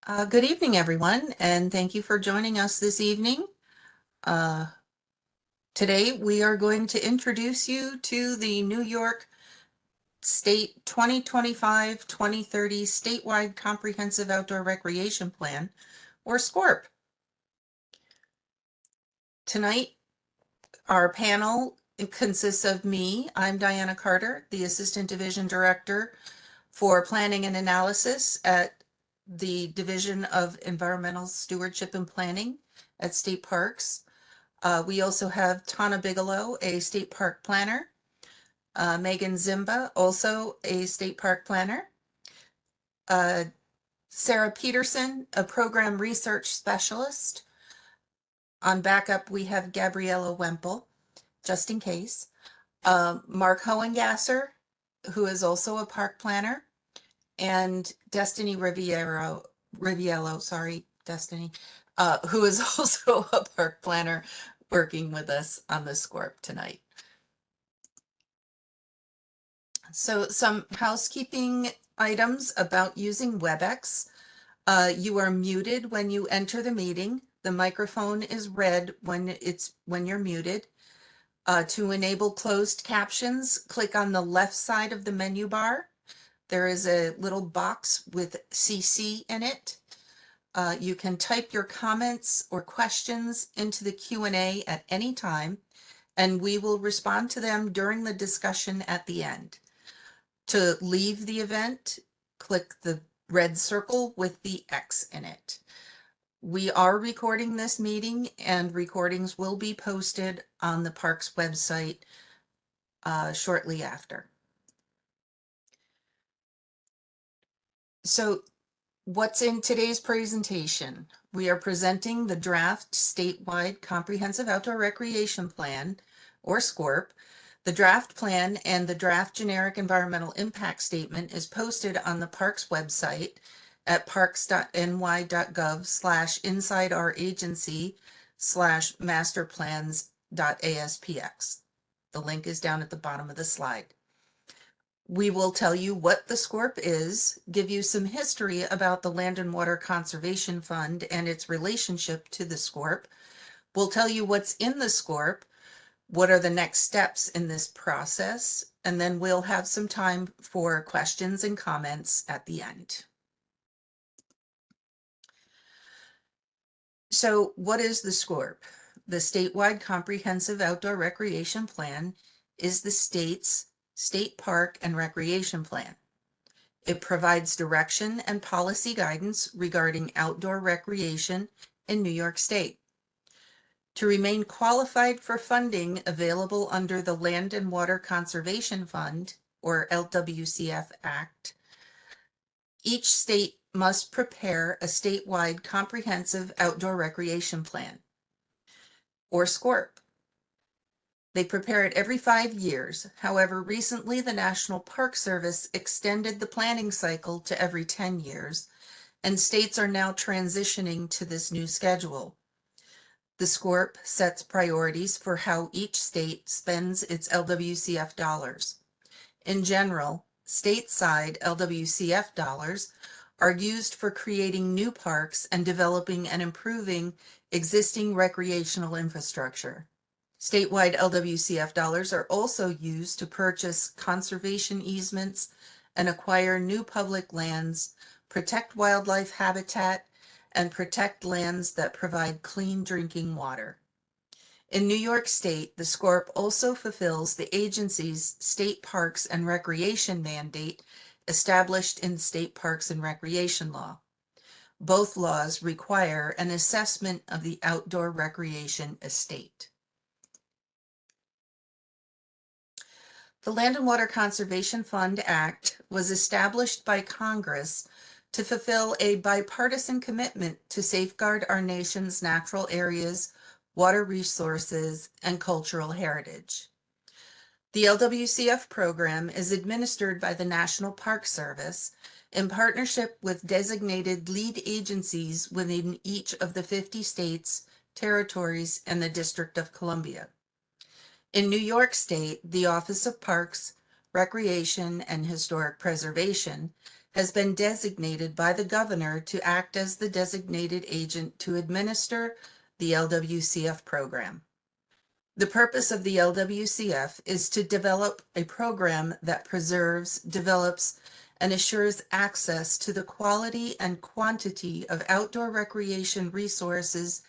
Good evening, everyone, and thank you for joining us this evening. Uh, Today, we are going to introduce you to the New York State 2025-2030 Statewide Comprehensive Outdoor Recreation Plan, or SCORP. Tonight, our panel consists of me. I'm Diana Carter, the Assistant Division Director for Planning and Analysis at the Division of Environmental Stewardship and Planning at State Parks. We also have Tana Bigelow, a state park planner, Megan Zimba, also a state park planner, Sarah Peterson, a program research specialist. On backup, we have Gabriella Wemple, just in case. Mark Hohengasser, who is also a park planner, and Destiny Riviello, Destiny, who is also a park planner working with us on the SCORP tonight. So some housekeeping items about using WebEx. You are muted when you enter the meeting. The microphone is red when you're muted. To enable closed captions, click on the left side of the menu bar. There is a little box with CC in it. You can type your comments or questions into the Q&A at any time, and we will respond to them during the discussion at the end. To leave the event, click the red circle with the X in it. We are recording this meeting, and recordings will be posted on the Parks website shortly after. So what's in today's presentation? We are presenting the draft statewide comprehensive outdoor recreation plan, or SCORP. The draft plan and the draft generic environmental impact statement is posted on the Parks website at parks.ny.gov/insideouragency/masterplans.aspx. The link is down at the bottom of the slide. We will tell you what the SCORP is, give you some history about the Land and Water Conservation Fund and its relationship to the SCORP. We'll tell you what's in the SCORP, what are the next steps in this process, and then we'll have some time for questions and comments at the end. So what is the SCORP? The Statewide Comprehensive Outdoor Recreation Plan is the state's state park and recreation plan. It provides direction and policy guidance regarding outdoor recreation in New York State. To remain qualified for funding available under the Land and Water Conservation Fund, or LWCF Act, each state must prepare a statewide comprehensive outdoor recreation plan, or SCORP. They prepare it every 5 years. However, recently the National Park Service extended the planning cycle to every 10 years, and states are now transitioning to this new schedule. The SCORP sets priorities for how each state spends its LWCF dollars. In general, stateside LWCF dollars are used for creating new parks and developing and improving existing recreational infrastructure. Statewide LWCF dollars are also used to purchase conservation easements and acquire new public lands, protect wildlife habitat, and protect lands that provide clean drinking water. In New York State, the SCORP also fulfills the agency's State Parks and Recreation mandate established in State Parks and Recreation Law. Both laws require an assessment of the outdoor recreation estate. The Land and Water Conservation Fund Act was established by Congress to fulfill a bipartisan commitment to safeguard our nation's natural areas, water resources, and cultural heritage. The LWCF program is administered by the National Park Service in partnership with designated lead agencies within each of the 50 states, territories, and the District of Columbia. In New York State, the Office of Parks, Recreation, and Historic Preservation has been designated by the governor to act as the designated agent to administer the LWCF program. The purpose of the LWCF is to develop a program that preserves, develops, and assures access to the quality and quantity of outdoor recreation resources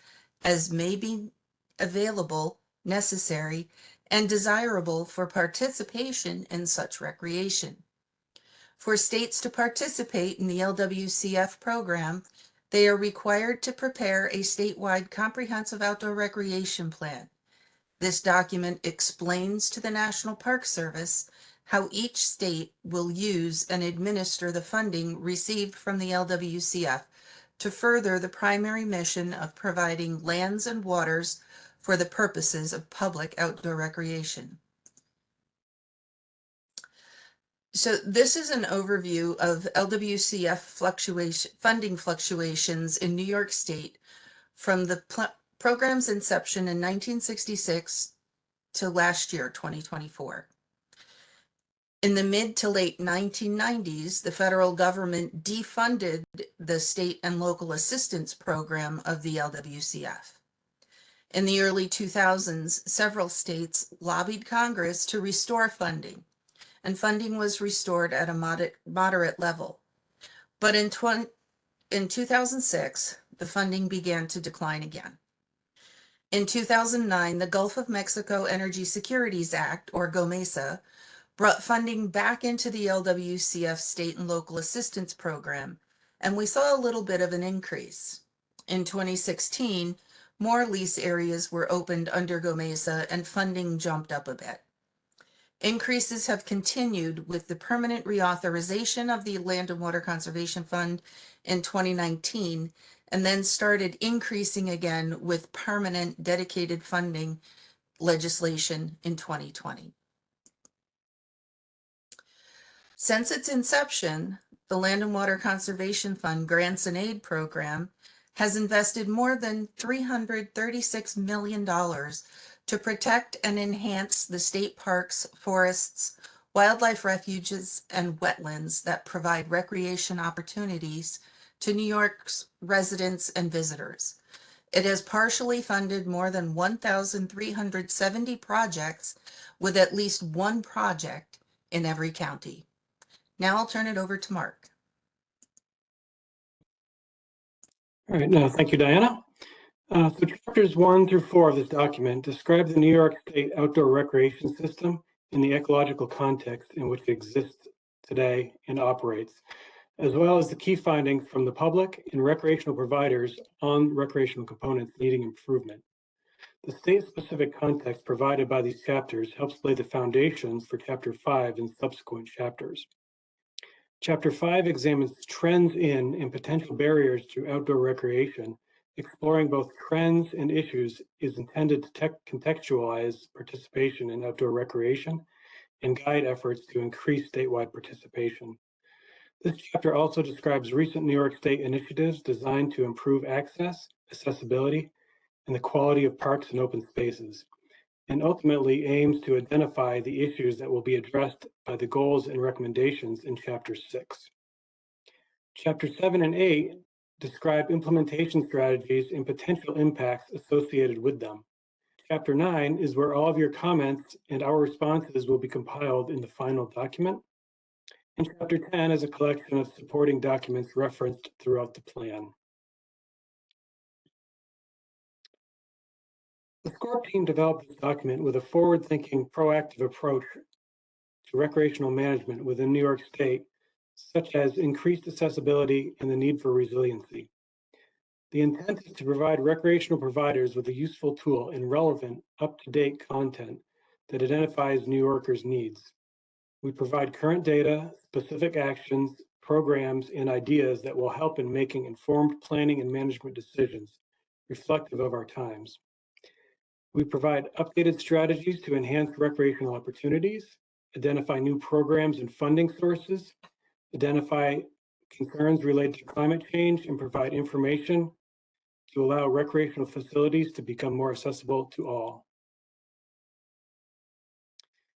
as may be available, necessary, and desirable for participation in such recreation. For states to participate in the LWCF program, they are required to prepare a statewide comprehensive outdoor recreation plan. This document explains to the National Park Service how each state will use and administer the funding received from the LWCF to further the primary mission of providing lands and waters for the purposes of public outdoor recreation. So this is an overview of LWCF funding fluctuations in New York State from the program's inception in 1966 to last year, 2024. In the mid to late 1990s, the federal government defunded the state and local assistance program of the LWCF. In the early 2000s, several states lobbied Congress to restore funding, and funding was restored at a moderate level. But in 2006, the funding began to decline again. In 2009, the Gulf of Mexico Energy Securities Act, or GOMESA, brought funding back into the LWCF state and local assistance program, and we saw a little bit of an increase. In 2016, more lease areas were opened under GOMESA and funding jumped up a bit. Increases have continued with the permanent reauthorization of the Land and Water Conservation Fund in 2019, and then started increasing again with permanent dedicated funding legislation in 2020. Since its inception, the Land and Water Conservation Fund Grants and Aid Program has invested more than $336 million to protect and enhance the state parks, forests, wildlife refuges, and wetlands that provide recreation opportunities to New York's residents and visitors. It has partially funded more than 1,370 projects, with at least one project in every county. Now I'll turn it over to Mark. All right, thank you, Diana. So chapters 1 through 4 of this document describe the New York State outdoor recreation system in the ecological context in which it exists today and operates, as well as the key findings from the public and recreational providers on recreational components needing improvement. The state-specific context provided by these chapters helps lay the foundations for Chapter 5 and subsequent chapters. Chapter 5 examines trends in and potential barriers to outdoor recreation. Exploring both trends and issues is intended to contextualize participation in outdoor recreation and guide efforts to increase statewide participation. This chapter also describes recent New York State initiatives designed to improve access, accessibility, and the quality of parks and open spaces, and ultimately aims to identify the issues that will be addressed by the goals and recommendations in Chapter 6. Chapter 7 and 8 describe implementation strategies and potential impacts associated with them. Chapter 9 is where all of your comments and our responses will be compiled in the final document. And Chapter 10 is a collection of supporting documents referenced throughout the plan. The SCORP team developed this document with a forward-thinking, proactive approach to recreational management within New York State, such as increased accessibility and the need for resiliency. The intent is to provide recreational providers with a useful tool and relevant, up-to-date content that identifies New Yorkers' needs. We provide current data, specific actions, programs, and ideas that will help in making informed planning and management decisions reflective of our times. We provide updated strategies to enhance recreational opportunities, identify new programs and funding sources, identify concerns related to climate change, and provide information to allow recreational facilities to become more accessible to all.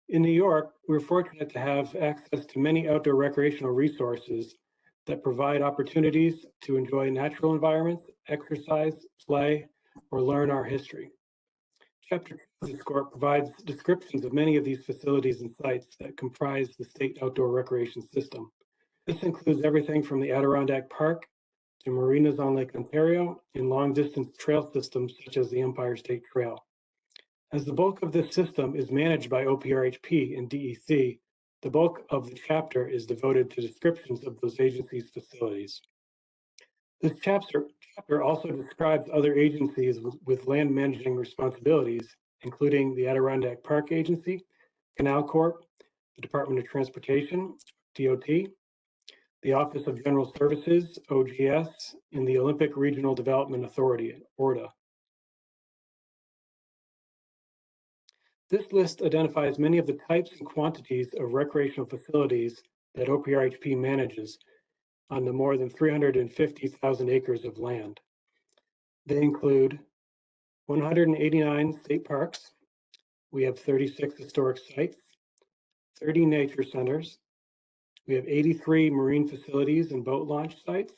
In New York, we're fortunate to have access to many outdoor recreational resources that provide opportunities to enjoy natural environments, exercise, play, or learn our history. Chapter 2 of the SCORP provides descriptions of many of these facilities and sites that comprise the state outdoor recreation system. This includes everything from the Adirondack Park to marinas on Lake Ontario and long-distance trail systems such as the Empire State Trail. As the bulk of this system is managed by OPRHP and DEC, the bulk of the chapter is devoted to descriptions of those agencies' facilities. This chapter also describes other agencies with land managing responsibilities, including the Adirondack Park Agency, Canal Corp, the Department of Transportation, DOT, the Office of General Services, OGS, and the Olympic Regional Development Authority, ORDA. This list identifies many of the types and quantities of recreational facilities that OPRHP manages on the more than 350,000 acres of land. They include 189 state parks. We have 36 historic sites, 30 nature centers. We have 83 marine facilities and boat launch sites.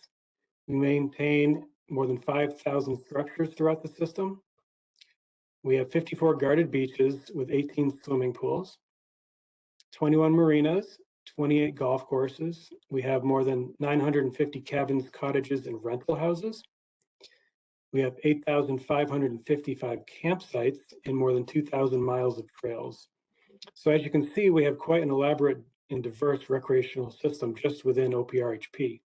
We maintain more than 5,000 structures throughout the system. We have 54 guarded beaches with 18 swimming pools, 21 marinas, 28 golf courses. We have more than 950 cabins, cottages, and rental houses. We have 8,555 campsites and more than 2,000 miles of trails. So as you can see, we have quite an elaborate and diverse recreational system just within OPRHP.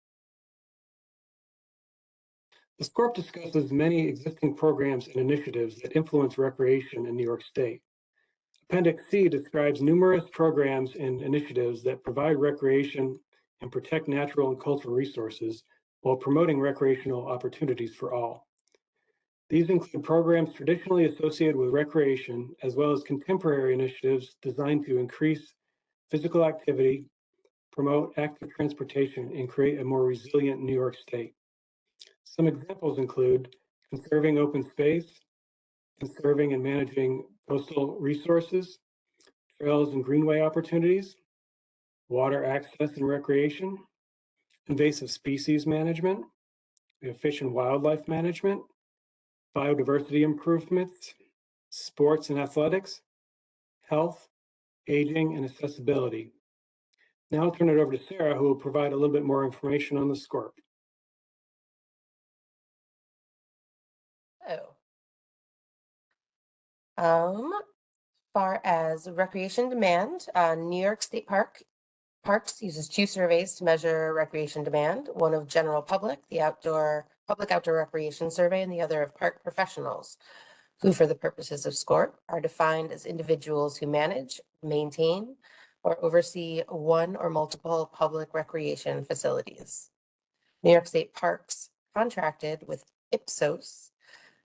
The SCORP discusses many existing programs and initiatives that influence recreation in New York State. Appendix C describes numerous programs and initiatives that provide recreation and protect natural and cultural resources while promoting recreational opportunities for all. These include programs traditionally associated with recreation, as well as contemporary initiatives designed to increase physical activity, promote active transportation, and create a more resilient New York State. Some examples include conserving open space, conserving and managing coastal resources, trails and greenway opportunities, water access and recreation, invasive species management, we have fish and wildlife management, biodiversity improvements, sports and athletics, health, aging, and accessibility. Now I'll turn it over to Sarah, who will provide a little bit more information on the SCORP. Far as recreation demand, New York State Parks uses 2 surveys to measure recreation demand, one of general public, the Public Outdoor Recreation Survey, and the other of park professionals, who for the purposes of SCORP are defined as individuals who manage, maintain, or oversee one or multiple public recreation facilities. New York State Parks contracted with Ipsos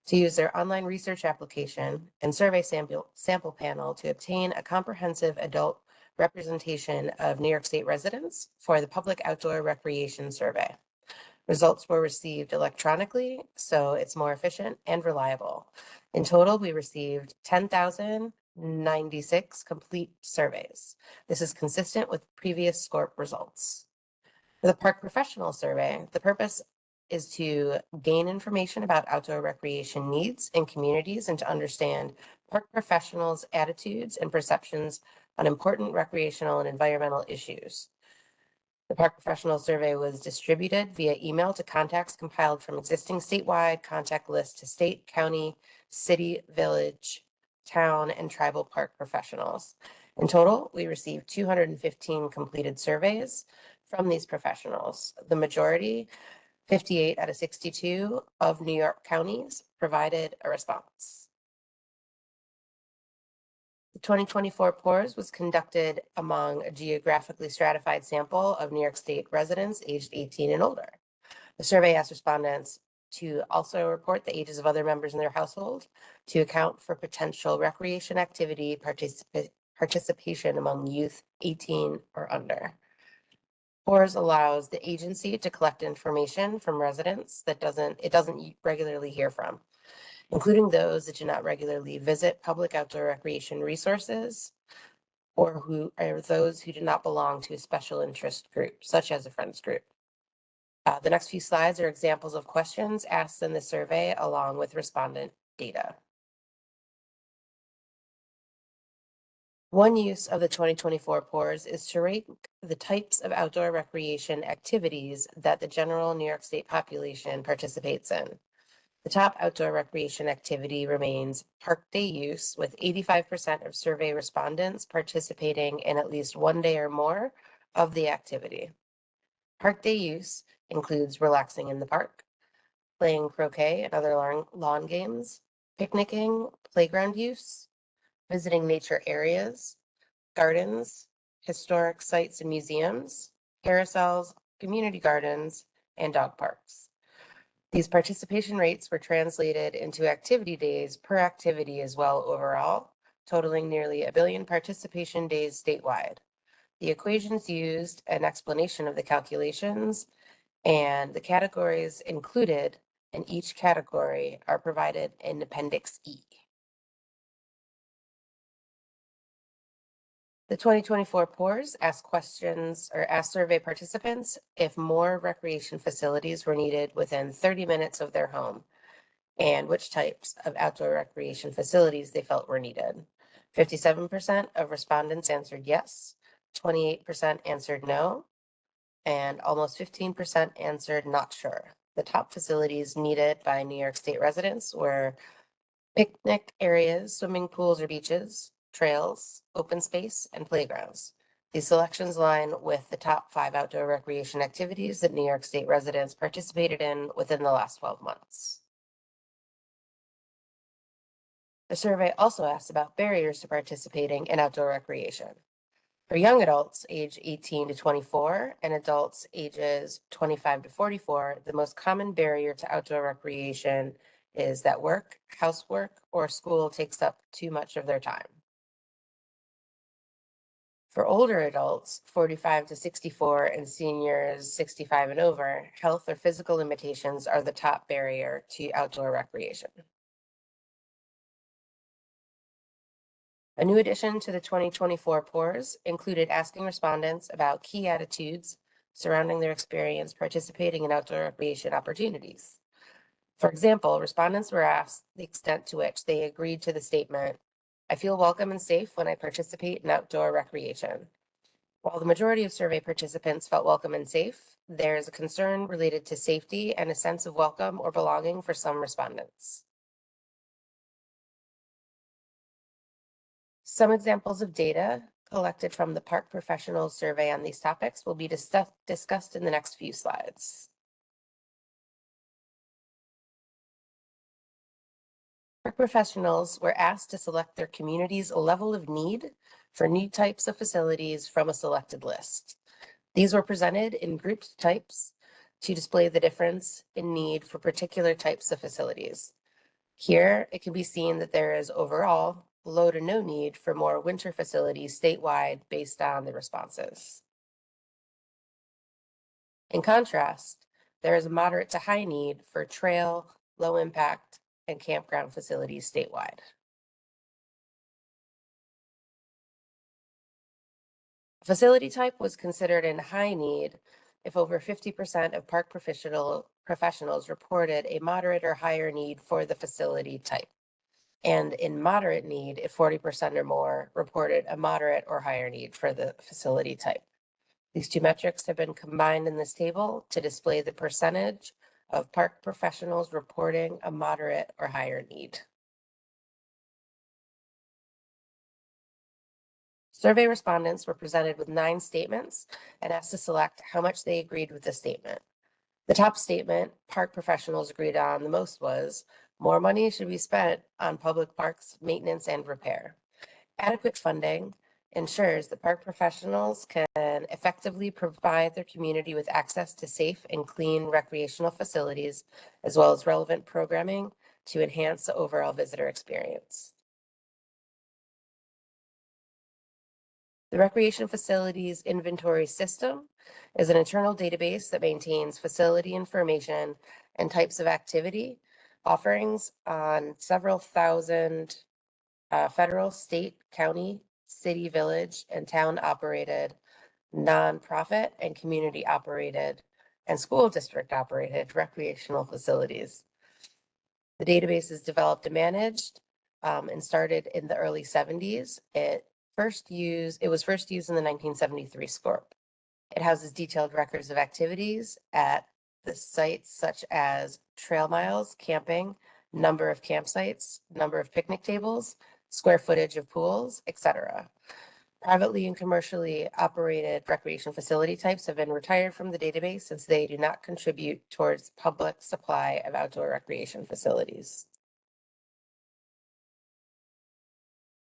to use their online research application and survey sample panel to obtain a comprehensive adult representation of New York State residents for the Public Outdoor Recreation Survey. Results were received electronically, so it's more efficient and reliable. In total, we received 10,096 complete surveys. This is consistent with previous SCORP results. For the Park Professional Survey, the purpose is to gain information about outdoor recreation needs in communities and to understand park professionals' attitudes and perceptions on important recreational and environmental issues. The Park Professional Survey was distributed via email to contacts compiled from existing statewide contact lists to state, county, city, village, town, and tribal park professionals. In total, we received 215 completed surveys from these professionals. The majority, 58 out of 62 of New York counties, provided a response. The 2024 PORS was conducted among a geographically stratified sample of New York State residents aged 18 and older. The survey asked respondents to also report the ages of other members in their household to account for potential recreation activity participation among youth 18 or under. PORS allows the agency to collect information from residents that it doesn't regularly hear from, including those that do not regularly visit public outdoor recreation resources or those who do not belong to a special interest group, such as a friends group. The next few slides are examples of questions asked in the survey along with respondent data. One use of the 2024 PORS is to rate the types of outdoor recreation activities that the general New York State population participates in. The top outdoor recreation activity remains park day use, with 85% of survey respondents participating in at least one day or more of the activity. Park day use includes relaxing in the park, playing croquet and other lawn games, picnicking, playground use, visiting nature areas, gardens, historic sites and museums, carousels, community gardens, and dog parks. These participation rates were translated into activity days per activity as well overall, totaling nearly 1 billion participation days statewide. The equations used an explanation of the calculations, and the categories included in each category are provided in Appendix E. The 2024 PORS asked questions or asked survey participants if more recreation facilities were needed within 30 minutes of their home and which types of outdoor recreation facilities they felt were needed. 57% of respondents answered yes, 28% answered no, and almost 15% answered not sure. The top facilities needed by New York State residents were picnic areas, swimming pools or beaches, trails, open space, and playgrounds. These selections align with the top 5 outdoor recreation activities that New York State residents participated in within the last 12 months. The survey also asks about barriers to participating in outdoor recreation. For young adults age 18 to 24 and adults ages 25 to 44, the most common barrier to outdoor recreation is that work, housework, or school takes up too much of their time. For older adults, 45 to 64, and seniors 65 and over, health or physical limitations are the top barrier to outdoor recreation. A new addition to the 2024 PORS included asking respondents about key attitudes surrounding their experience participating in outdoor recreation opportunities. For example, respondents were asked the extent to which they agreed to the statement, "I feel welcome and safe when I participate in outdoor recreation." While the majority of survey participants felt welcome and safe, there is a concern related to safety and a sense of welcome or belonging for some respondents. Some examples of data collected from the Park Professionals survey on these topics will be discussed in the next few slides. Park professionals were asked to select their community's level of need for new types of facilities from a selected list. These were presented in grouped types to display the difference in need for particular types of facilities. Here, it can be seen that there is overall low to no need for more winter facilities statewide based on the responses. In contrast, there is a moderate to high need for trail, low impact, and campground facilities statewide. Facility type was considered in high need if over 50% of park professionals reported a moderate or higher need for the facility type, and in moderate need if 40% or more reported a moderate or higher need for the facility type. These two metrics have been combined in this table to display the percentage of park professionals reporting a moderate or higher need. Survey respondents were presented with 9 statements and asked to select how much they agreed with the statement. The top statement park professionals agreed on the most was, more money should be spent on public parks maintenance and repair. Adequate funding ensures that park professionals can effectively provide their community with access to safe and clean recreational facilities, as well as relevant programming to enhance the overall visitor experience. The Recreation Facilities Inventory System is an internal database that maintains facility information and types of activity offerings on several thousand federal, state, county, city, village, and town operated, nonprofit, and community operated and school district operated recreational facilities. The database is developed and managed and started in the early 70s. It was first used in the 1973 SCORP. It houses detailed records of activities at the sites such as trail miles, camping, number of campsites, number of picnic tables, square footage of pools, etc. Privately and commercially operated recreation facility types have been retired from the database since they do not contribute towards public supply of outdoor recreation facilities.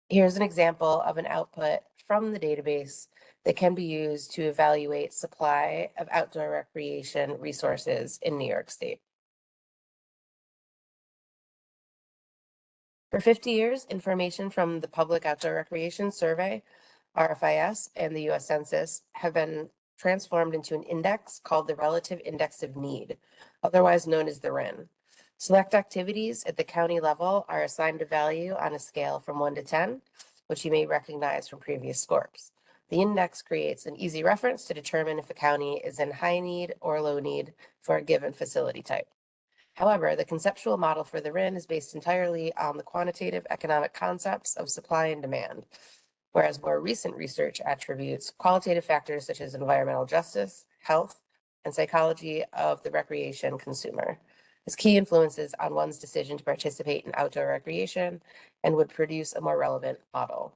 Here's an example of an output from the database that can be used to evaluate supply of outdoor recreation resources in New York State. For 50 years, information from the Public Outdoor Recreation Survey, RFIS, and the US Census have been transformed into an index called the Relative Index of Need, otherwise known as the RIN. Select activities at the county level are assigned a value on a scale from 1 to 10, which you may recognize from previous SCORPs. The index creates an easy reference to determine if a county is in high need or low need for a given facility type. However, the conceptual model for the RIN is based entirely on the quantitative economic concepts of supply and demand, whereas more recent research attributes qualitative factors such as environmental justice, health, and psychology of the recreation consumer as key influences on one's decision to participate in outdoor recreation and would produce a more relevant model.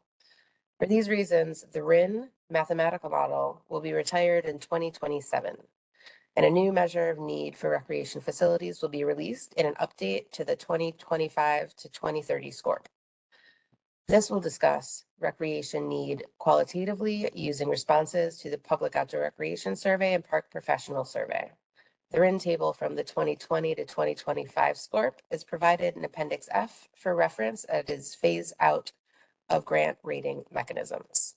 For these reasons, the RIN mathematical model will be retired in 2027. And a new measure of need for recreation facilities will be released in an update to the 2025 to 2030 SCORP. This will discuss recreation need qualitatively using responses to the Public Outdoor Recreation Survey and Park Professional Survey. The RIN table from the 2020 to 2025 SCORP is provided in Appendix F for reference as it is phase out of grant rating mechanisms.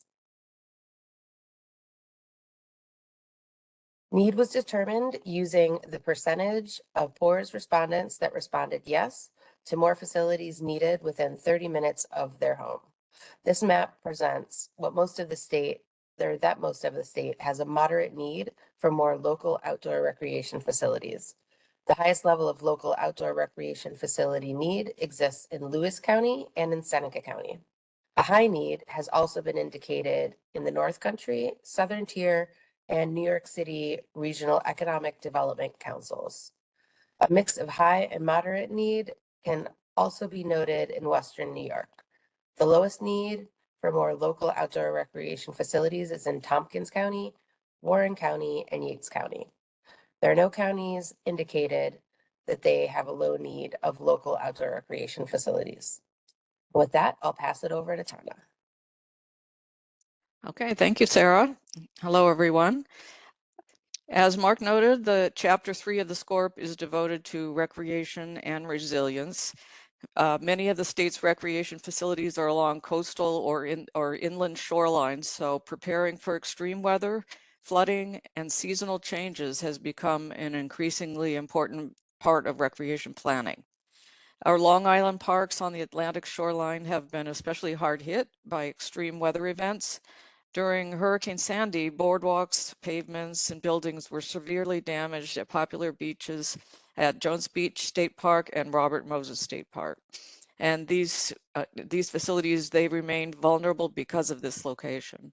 Need was determined using the percentage of PORS respondents that responded yes to more facilities needed within 30 minutes of their home. This map presents that most of the state has a moderate need for more local outdoor recreation facilities. The highest level of local outdoor recreation facility need exists in Lewis County and in Seneca County. A high need has also been indicated in the North Country, Southern Tier, and New York City Regional Economic Development Councils. A mix of high and moderate need can also be noted in Western New York. The lowest need for more local outdoor recreation facilities is in Tompkins County, Warren County, and Yates County. There are no counties indicated that they have a low need of local outdoor recreation facilities. With that, I'll pass it over to Tana. Okay, thank you, Sarah. Hello, everyone. As Mark noted, the Chapter 3 of the SCORP is devoted to recreation and resilience. Many of the state's recreation facilities are along coastal or inland shorelines, so preparing for extreme weather, flooding, and seasonal changes has become an increasingly important part of recreation planning. Our Long Island parks on the Atlantic shoreline have been especially hard hit by extreme weather events. During Hurricane Sandy, boardwalks, pavements, and buildings were severely damaged at popular beaches at Jones Beach State Park and Robert Moses State Park. And these facilities, they remained vulnerable because of this location.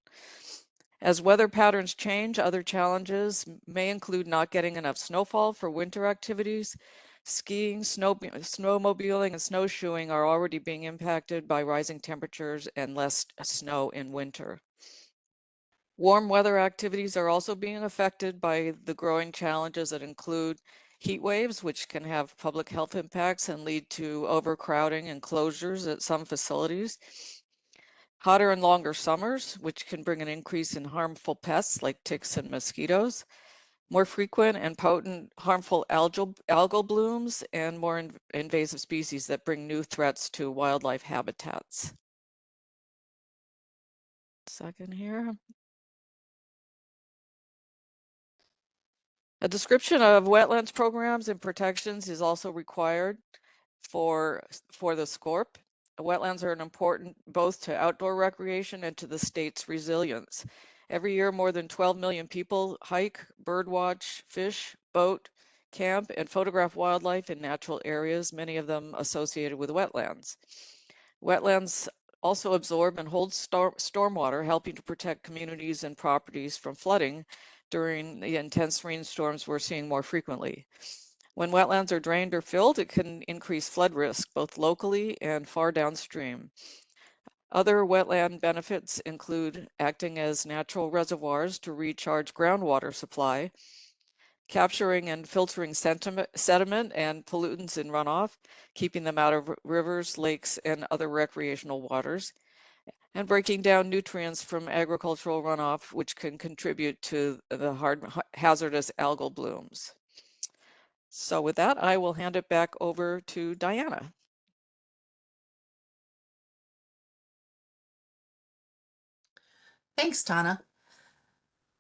As weather patterns change, other challenges may include not getting enough snowfall for winter activities. Skiing, snowmobiling, and snowshoeing are already being impacted by rising temperatures and less snow in winter. Warm weather activities are also being affected by the growing challenges that include heat waves, which can have public health impacts and lead to overcrowding and closures at some facilities. Hotter and longer summers, which can bring an increase in harmful pests like ticks and mosquitoes. More frequent and potent harmful algal blooms, and more invasive species that bring new threats to wildlife habitats. Second here. A description of wetlands programs and protections is also required for the SCORP. Wetlands are important both to outdoor recreation and to the state's resilience. Every year, more than 12 million people hike, birdwatch, fish, boat, camp, and photograph wildlife in natural areas, many of them associated with wetlands. Wetlands also absorb and hold stormwater, helping to protect communities and properties from flooding during the intense rainstorms we're seeing more frequently. When wetlands are drained or filled, it can increase flood risk, both locally and far downstream. Other wetland benefits include acting as natural reservoirs to recharge groundwater supply, capturing and filtering sediment and pollutants in runoff, keeping them out of rivers, lakes, and other recreational waters, and breaking down nutrients from agricultural runoff, which can contribute to the hazardous algal blooms. So with that, I will hand it back over to Diana. Thanks, Tana.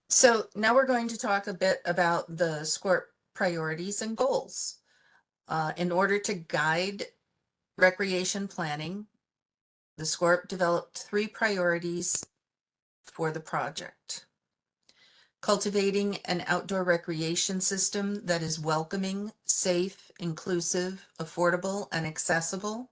So now we're going to talk a bit about the SCORP priorities and goals. In order to guide recreation planning, the SCORP developed 3 priorities for the project. Cultivating an outdoor recreation system that is welcoming, safe, inclusive, affordable, and accessible.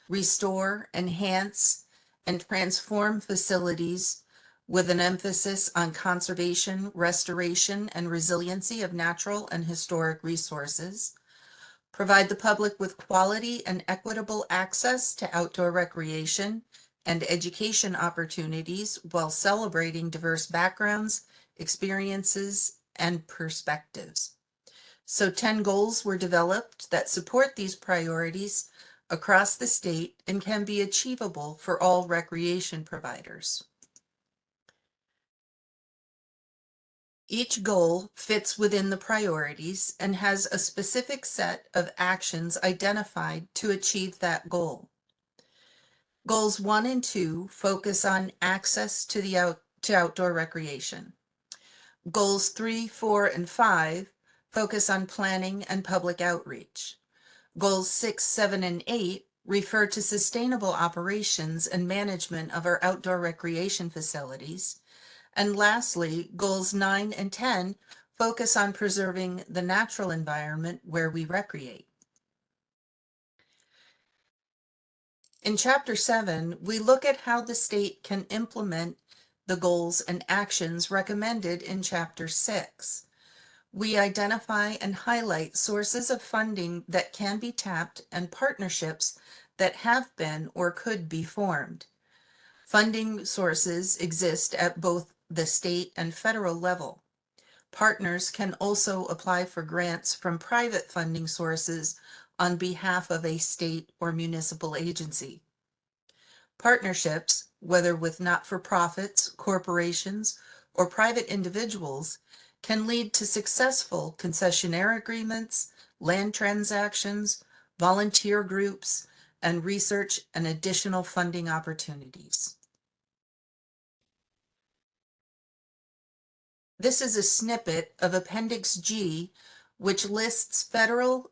Restore, enhance, and transform facilities with an emphasis on conservation, restoration, and resiliency of natural and historic resources. Provide the public with quality and equitable access to outdoor recreation and education opportunities while celebrating diverse backgrounds, experiences, and perspectives. So 10 goals were developed that support these priorities across the state and can be achievable for all recreation providers. Each goal fits within the priorities and has a specific set of actions identified to achieve that goal. Goals 1 and 2 focus on access to outdoor recreation. Goals 3, 4, and 5 focus on planning and public outreach. Goals 6, 7, and 8 refer to sustainable operations and management of our outdoor recreation facilities. And lastly, goals 9 and 10 focus on preserving the natural environment where we recreate. In Chapter 7, we look at how the state can implement the goals and actions recommended in Chapter 6. We identify and highlight sources of funding that can be tapped and partnerships that have been or could be formed. Funding sources exist at both the state and federal level. Partners can also apply for grants from private funding sources on behalf of a state or municipal agency. Partnerships, whether with not-for-profits, corporations, or private individuals, can lead to successful concessionaire agreements, land transactions, volunteer groups, and research and additional funding opportunities. This is a snippet of Appendix G, which lists federal,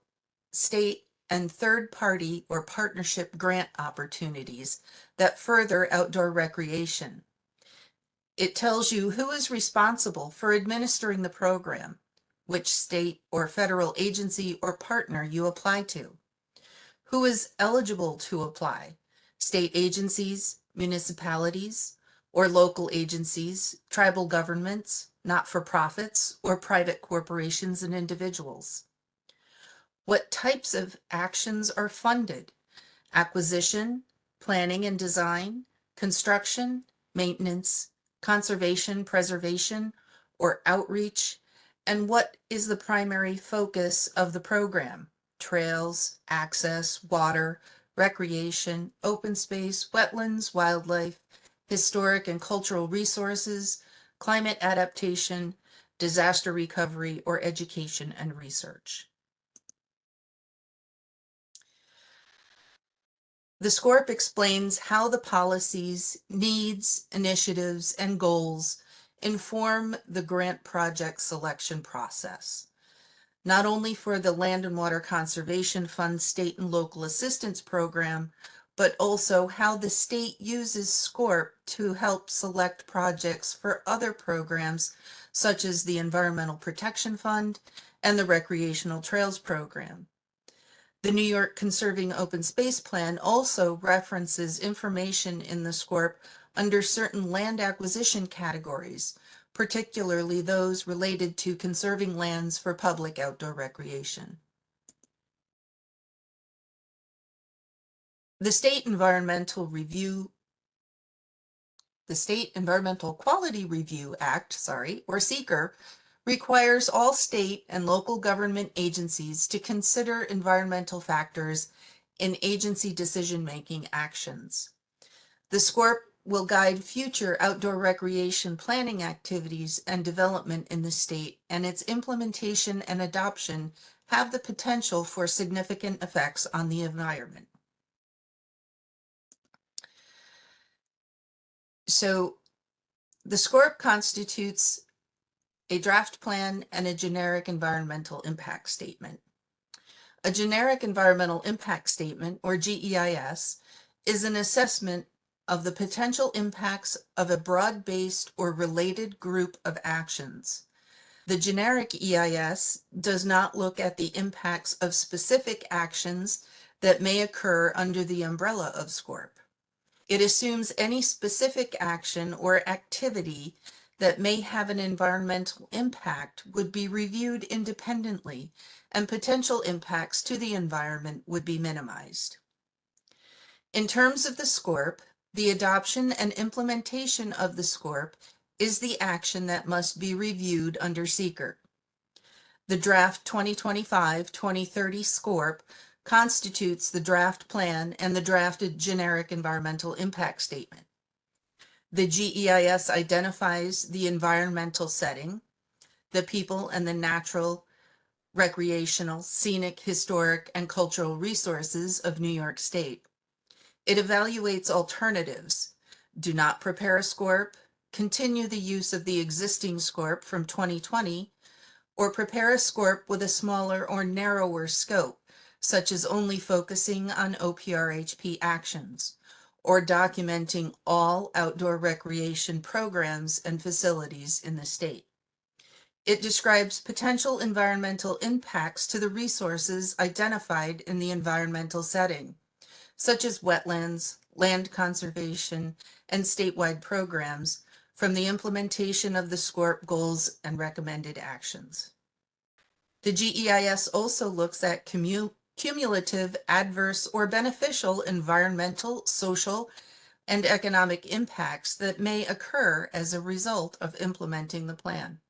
state, and third-party or partnership grant opportunities that further outdoor recreation. It tells you who is responsible for administering the program, which state or federal agency or partner you apply to, who is eligible to apply, state agencies, municipalities, or local agencies, tribal governments, not-for-profits, or private corporations and individuals. What types of actions are funded? Acquisition, planning and design, construction, maintenance, conservation, preservation, or outreach? And what is the primary focus of the program? Trails, access, water, recreation, open space, wetlands, wildlife, historic and cultural resources, climate adaptation, disaster recovery, or education and research. The SCORP explains how the policies, needs, initiatives, and goals inform the grant project selection process, not only for the Land and Water Conservation Fund State and Local Assistance Program, but also how the state uses SCORP to help select projects for other programs, such as the Environmental Protection Fund and the Recreational Trails Program. The New York Conserving Open Space Plan also references information in the SCORP under certain land acquisition categories, particularly those related to conserving lands for public outdoor recreation. The State Environmental Quality Review Act, or SEQR, requires all state and local government agencies to consider environmental factors in agency decision-making actions. The SCORP will guide future outdoor recreation planning activities and development in the state, and its implementation and adoption have the potential for significant effects on the environment. So the SCORP constitutes a draft plan and a generic environmental impact statement. A generic environmental impact statement, or GEIS, is an assessment of the potential impacts of a broad-based or related group of actions. The generic EIS does not look at the impacts of specific actions that may occur under the umbrella of SCORP. It assumes any specific action or activity that may have an environmental impact would be reviewed independently, and potential impacts to the environment would be minimized. In terms of the SCORP, the adoption and implementation of the SCORP is the action that must be reviewed under SEQR. The draft 2025-2030 SCORP constitutes the draft plan and the drafted generic environmental impact statement. The GEIS identifies the environmental setting, the people and the natural, recreational, scenic, historic, and cultural resources of New York State. It evaluates alternatives. Do not prepare a SCORP, continue the use of the existing SCORP from 2020, or prepare a SCORP with a smaller or narrower scope, such as only focusing on OPRHP actions, or documenting all outdoor recreation programs and facilities in the state. It describes potential environmental impacts to the resources identified in the environmental setting, such as wetlands, land conservation, and statewide programs from the implementation of the SCORP goals and recommended actions. The GEIS also looks at cumulative, adverse, or beneficial environmental, social, and economic impacts that may occur as a result of implementing the plan.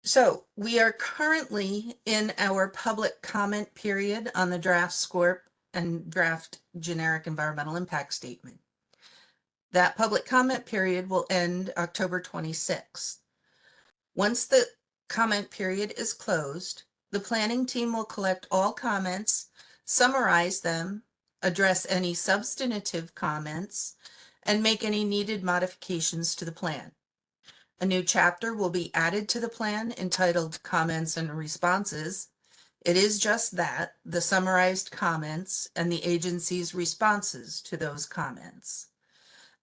So we are currently in our public comment period on the draft SCORP and draft generic environmental impact statement. That public comment period will end October 26th. Once the comment period is closed, the planning team will collect all comments, summarize them, address any substantive comments, and make any needed modifications to the plan. A new chapter will be added to the plan entitled Comments and Responses. It is just that, the summarized comments and the agency's responses to those comments.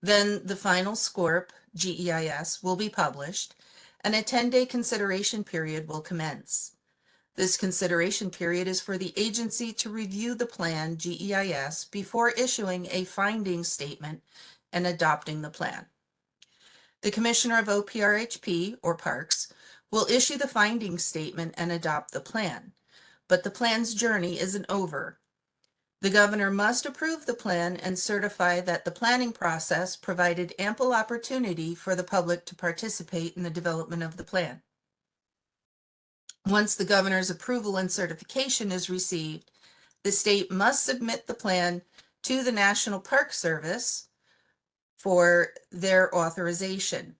Then the final SCORP, GEIS, will be published, and a 10-day consideration period will commence. This consideration period is for the agency to review the plan, GEIS, before issuing a finding statement and adopting the plan. The Commissioner of OPRHP, or Parks, will issue the finding statement and adopt the plan, but the plan's journey isn't over. The governor must approve the plan and certify that the planning process provided ample opportunity for the public to participate in the development of the plan. Once the governor's approval and certification is received, the state must submit the plan to the National Park Service for their authorization.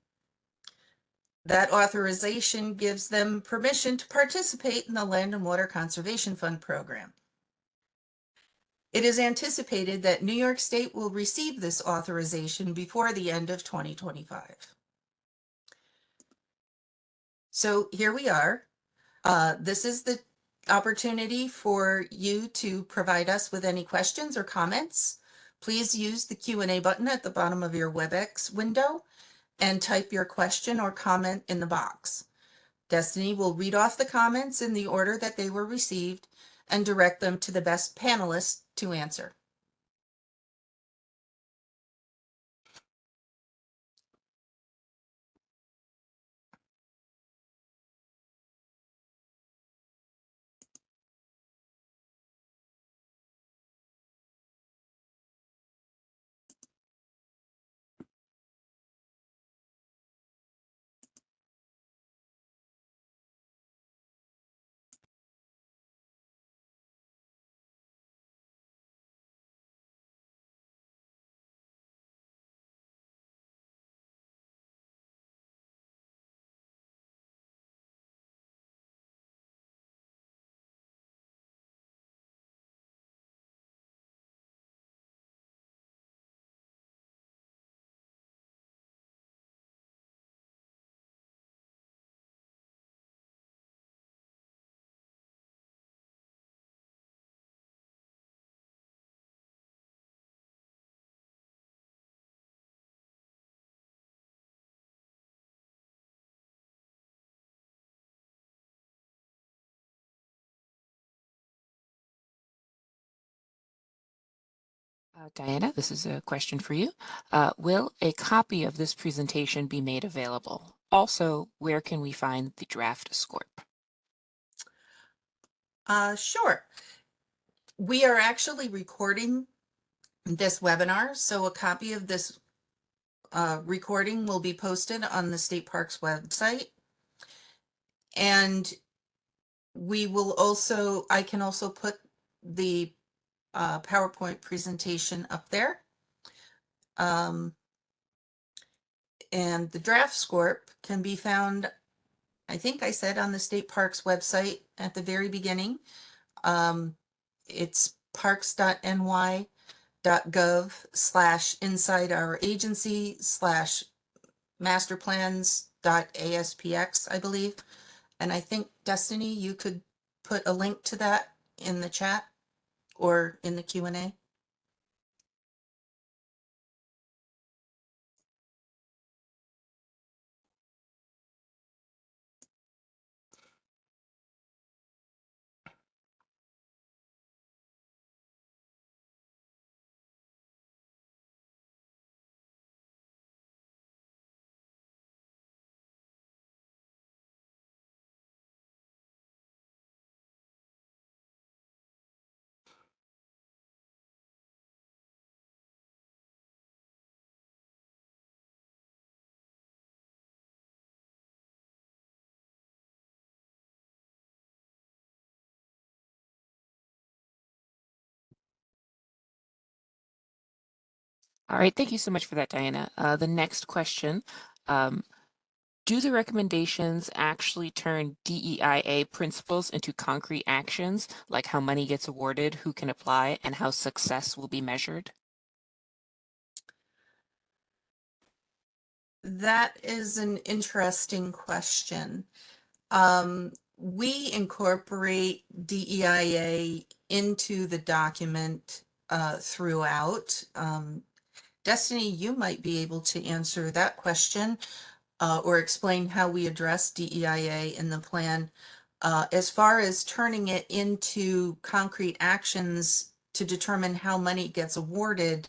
That authorization gives them permission to participate in the Land and Water Conservation Fund program. It is anticipated that New York State will receive this authorization before the end of 2025. So here we are. This is the opportunity for you to provide us with any questions or comments. Please use the Q&A button at the bottom of your WebEx window and type your question or comment in the box. Destiny will read off the comments in the order that they were received and direct them to the best panelists to answer. Diana, this is a question for you. Will a copy of this presentation be made available? Also, where can we find the draft SCORP? Sure. We are actually recording this webinar, so a copy of this recording will be posted on the State Parks website. And we will also, I can also put the PowerPoint presentation up there. And the draft SCORP can be found, I think I said, on the State Parks website at the very beginning. It's parks.ny.gov/inside our agency/masterplans.aspx, I believe. And I think, Destiny, you could put a link to that in the chat or in the Q&A. All right, thank you so much for that, Diana. The next question, do the recommendations actually turn DEIA principles into concrete actions, like how money gets awarded, who can apply, and how success will be measured? That is an interesting question. We incorporate DEIA into the document throughout. Destiny, you might be able to answer that question or explain how we address DEIA in the plan. As far as turning it into concrete actions to determine how money gets awarded,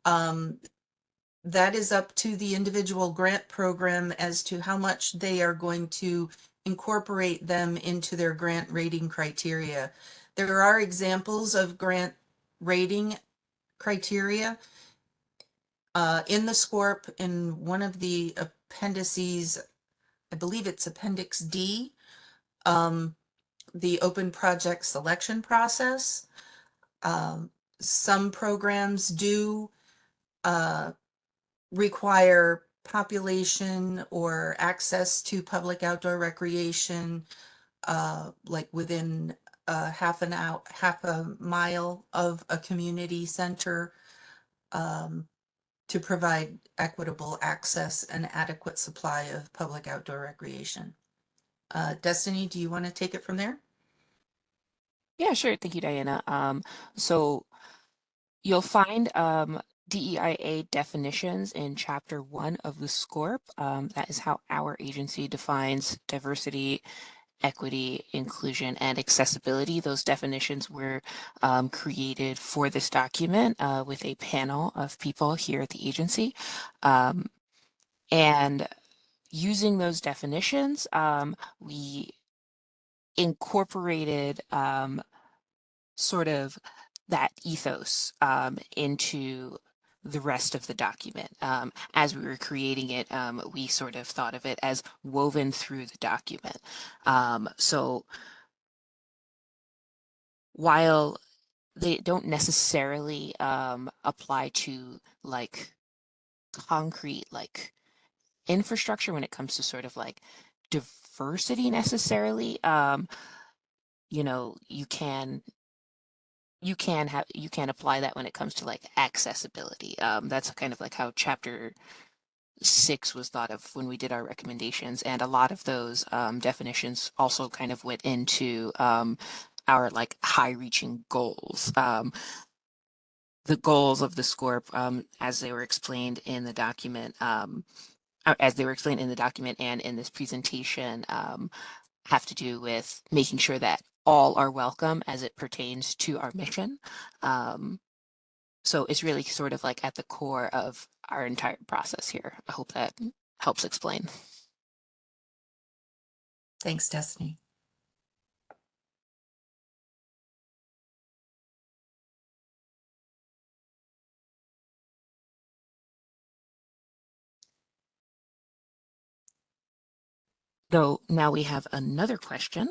that is up to the individual grant program as to how much they are going to incorporate them into their grant rating criteria. There are examples of grant rating criteria in the SCORP in one of the appendices. I believe it's Appendix D, the open project selection process. Some programs do require population or access to public outdoor recreation, like within half a mile of a community center, to provide equitable access and adequate supply of public outdoor recreation. Destiny, do you want to take it from there? Yeah, sure. Thank you, Diana. So you'll find DEIA definitions in Chapter 1 of the SCORP. That is how our agency defines diversity, equity, inclusion, and accessibility. Those definitions were created for this document with a panel of people here at the agency. And using those definitions, we incorporated sort of that ethos into the rest of the document. As we were creating it, we sort of thought of it as woven through the document. So while they don't necessarily apply to like concrete like infrastructure when it comes to sort of like diversity necessarily, you know, you can apply that when it comes to like accessibility. That's kind of like how chapter 6 was thought of when we did our recommendations, and a lot of those definitions also kind of went into our like high-reaching goals. The goals of the SCORP, as they were explained in the document, and in this presentation, have to do with making sure that all are welcome as it pertains to our mission. So it's really sort of like at the core of our entire process here. I hope that helps explain. Thanks, Destiny. Though now we have another question.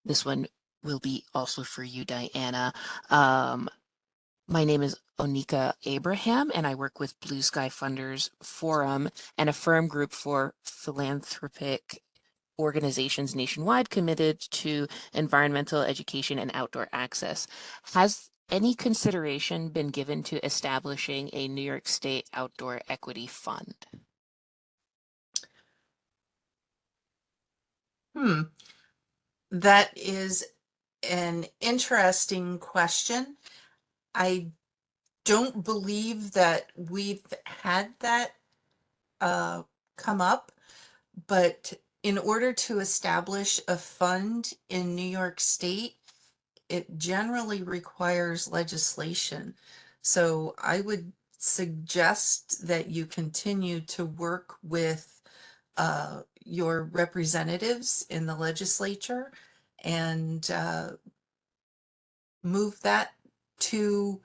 This one will be also for you, Diana. My name is Onika Abraham, and I work with Blue Sky Funders Forum, and a firm group for philanthropic organizations nationwide committed to environmental education and outdoor access. Has any consideration been given to establishing a New York State Outdoor Equity Fund? That is an interesting question. I don't believe that we've had that come up, but in order to establish a fund in New York State, it generally requires legislation. So I would suggest that you continue to work with your representatives in the legislature and move that to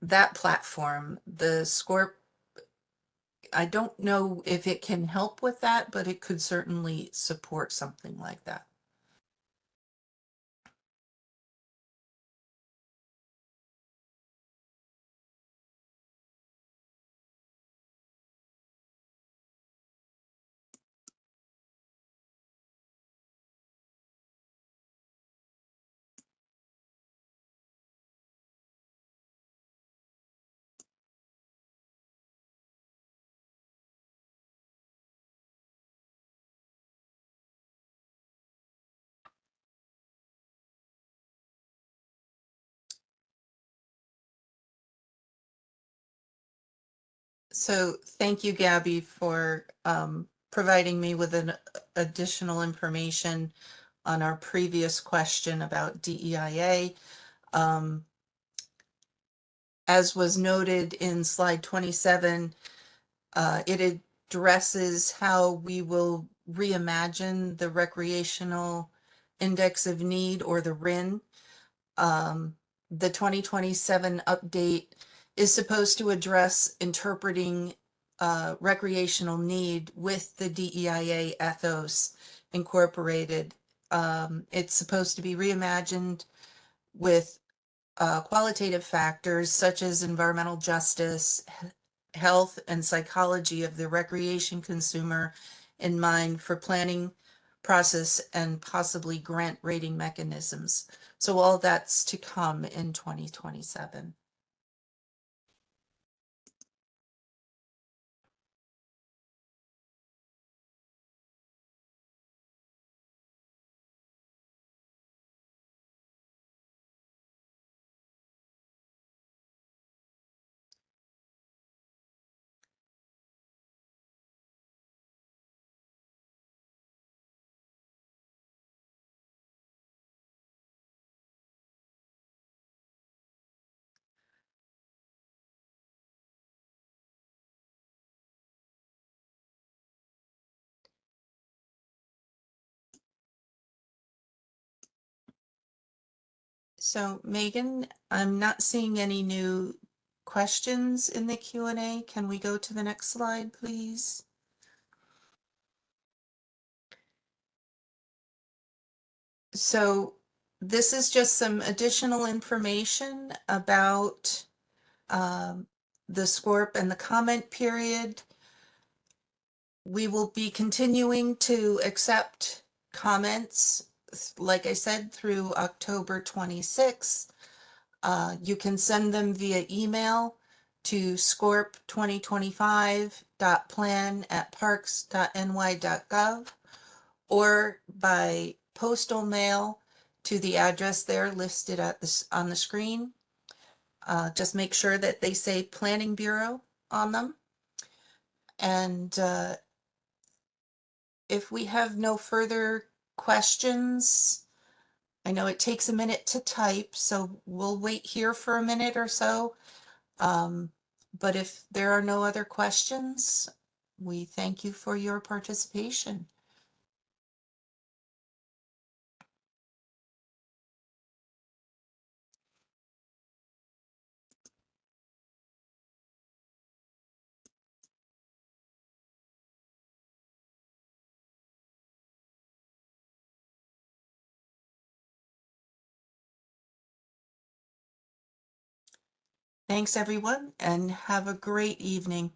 that platform. The SCORP, I don't know if it can help with that, but it could certainly support something like that. So thank you, Gabby, for providing me with an additional information on our previous question about DEIA. As was noted in slide 27, it addresses how we will reimagine the recreational index of need, or the RIN. The 2027 update is supposed to address interpreting recreational need with the DEIA ethos incorporated. It's supposed to be reimagined with qualitative factors such as environmental justice, health, and psychology of the recreation consumer in mind for planning process and possibly grant rating mechanisms. So all that's to come in 2027. So Megan, I'm not seeing any new questions in the Q&A. Can we go to the next slide, please? So this is just some additional information about the SCORP and the comment period. We will be continuing to accept comments, like I said, through October 26th. You can send them via email to scorp2025.plan@parks.ny.gov or by postal mail to the address there listed on the screen. Just make sure that they say Planning Bureau on them. And if we have no further questions, I know it takes a minute to type, so we'll wait here for a minute or so. But if there are no other questions, we thank you for your participation. Thanks, everyone, and have a great evening.